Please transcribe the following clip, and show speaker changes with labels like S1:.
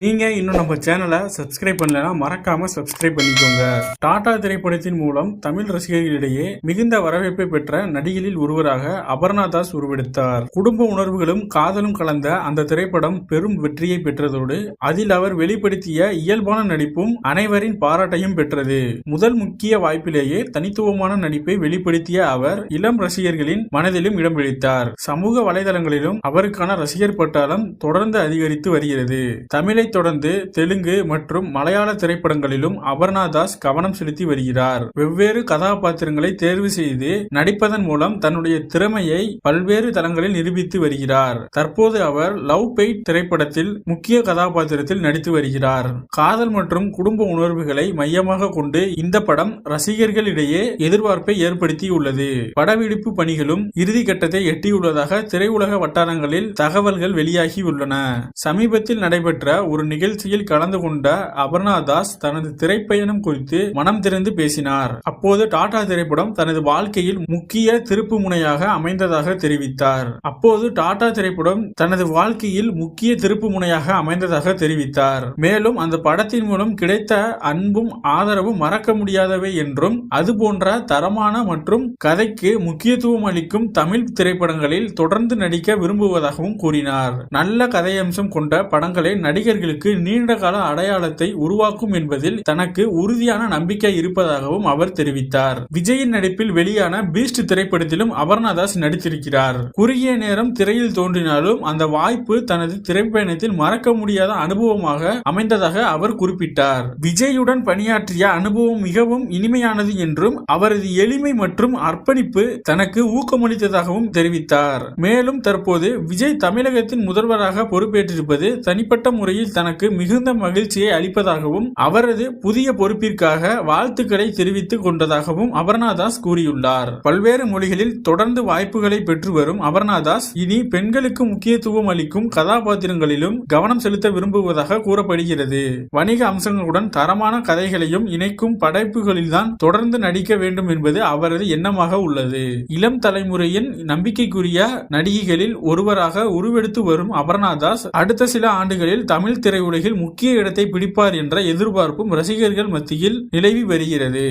S1: நீங்க இன்னும் நம்ம சேனலை சப்ஸ்கிரைப் பண்ணலனா மறக்காம சப்ஸ்கிரைப் பண்ணிக்கோங்க. டாடா திரைப்படத்தின் மூலம் தமிழ் ரசிகர்களிடையே மிகுந்த வரவேற்பை பெற்ற நடிகளில் ஒருவராக அபர்ணா தாஸ் உருவெடுத்தார். குடும்ப உணர்வுகளும் காதலும் கலந்த அந்த திரைப்படம் பெரும் வெற்றியை பெற்றதோடு அதில் அவர் வெளிப்படுத்திய இயல்பான நடிப்பும் அனைவரின் பாராட்டையும் பெற்றது. முதல் முக்கிய வாய்ப்பிலேயே தனித்துவமான நடிப்பை வெளிப்படுத்திய அவர் இளம் ரசிகர்களின் மனதிலும் இடம் பிடித்தார். சமூக வலைதளங்களிலும் அவருக்கான ரசிகர் பட்டாளம் தொடர்ந்து அதிகரித்து வருகிறது. தமிழை தொடர்ந்து தெலுங்கு மற்றும் மலையாள திரைப்படங்களிலும் அபர்ணா தாஸ் கவனம் செலுத்தி வருகிறார். வெவ்வேறு கதாபாத்திரங்களை தேர்வு செய்து நடிப்பதன் மூலம் தன்னுடைய திறமையை பல்வேறு தளங்களில் நிரூபித்து வருகிறார். தற்போது அவர் லவ் பெயிட் திரைப்படத்தில் முக்கிய கதாபாத்திரத்தில் நடித்து வருகிறார். காதல் மற்றும் குடும்ப உணர்வுகளை மையமாக கொண்டு இந்த படம் ரசிகர்களிடையே எதிர்பார்ப்பை ஏற்படுத்தியுள்ளது. படப்பிடிப்பு பணிகளும் இறுதி கட்டத்தை எட்டியுள்ளதாக திரையுலக வட்டாரங்களில் தகவல்கள் வெளியாகியுள்ளன. சமீபத்தில் நடைபெற்ற ஒரு நிகழ்ச்சியில் கலந்து கொண்ட அபர்ணா தாஸ் தனது திரைப்பயணம் குறித்து மனம் திறந்து பேசினார். அப்போது டாடா திரைப்படம் தனது வாழ்க்கையில் முக்கிய திருப்பு முனையாக அமைந்ததாக தெரிவித்தார். மேலும் அந்த படத்தின் மூலம் கிடைத்த அன்பும் ஆதரவும் மறக்க முடியாதவை என்றும் அதுபோன்ற தரமான மற்றும் கதைக்கு முக்கியத்துவம் அளிக்கும் தமிழ் திரைப்படங்களில் தொடர்ந்து நடிக்க விரும்புவதாகவும் கூறினார். நல்ல கதையம்சம் கொண்ட படங்களை நடிகர்களுக்கு நீண்ட கால அடையாளத்தை உருவாக்கும் என்பதில் தனக்கு உறுதியான நம்பிக்கை இருப்பதாகவும் அவர் தெரிவித்தார். விஜயின் நடிப்பில் வெளியான பீஸ்ட் திரைப்படத்திலும் அபர்ணா தாஸ் நடித்திருக்கிறார். குறுகிய நேரம் திரையில் தோன்றினாலும் அந்த வாய்ப்பு தனது திரைப்பயணத்தில் மறக்க முடியாத அனுபவமாக அமைந்ததாக அவர் குறிப்பிட்டார். விஜயுடன் பணியாற்றிய அனுபவம் மிகவும் இனிமையானது என்றும் அவரது எளிமை மற்றும் அர்ப்பணிப்பு தனக்கு ஊக்கமளித்ததாகவும் தெரிவித்தார். மேலும் தற்போது விஜய் தமிழகத்தின் முதல்வராக பொறுப்பேற்றிருப்பது தனிப்பட்ட முறையில் தனக்கு மிகுந்த மகிழ்ச்சியை அளிப்பதாகவும் அவரது புதிய பொறுப்பிற்காக வாழ்த்துக்களை தெரிவித்துக் கொண்டதாகவும் அபர்ணா தாஸ் கூறியுள்ளார். பல்வேறு மொழிகளில் தொடர்ந்து வாய்ப்புகளை பெற்று வரும் அபர்ணா தாஸ் இனி பெண்களுக்கு முக்கியத்துவம் அளிக்கும் கதாபாத்திரங்களிலும் கவனம் செலுத்த விரும்புவதாக கூறப்படுகிறது. வணிக அம்சங்களுடன் தரமான கதைகளையும் இணைக்கும் படைப்புகளில்தான் தொடர்ந்து நடிக்க வேண்டும் என்பது அவரது எண்ணமாக உள்ளது. இளம் தலைமுறையின் நம்பிக்கைக்குரிய நடிகைகளில் ஒருவராக உருவெடுத்து வரும் அபர்ணா தாஸ் அடுத்த சில ஆண்டுகளில் தமிழ் திரையுலகில் முக்கிய இடத்தை பிடிப்பார் என்ற எதிர்பார்ப்பும் ரசிகர்கள் மத்தியில் நிலவி வருகிறது.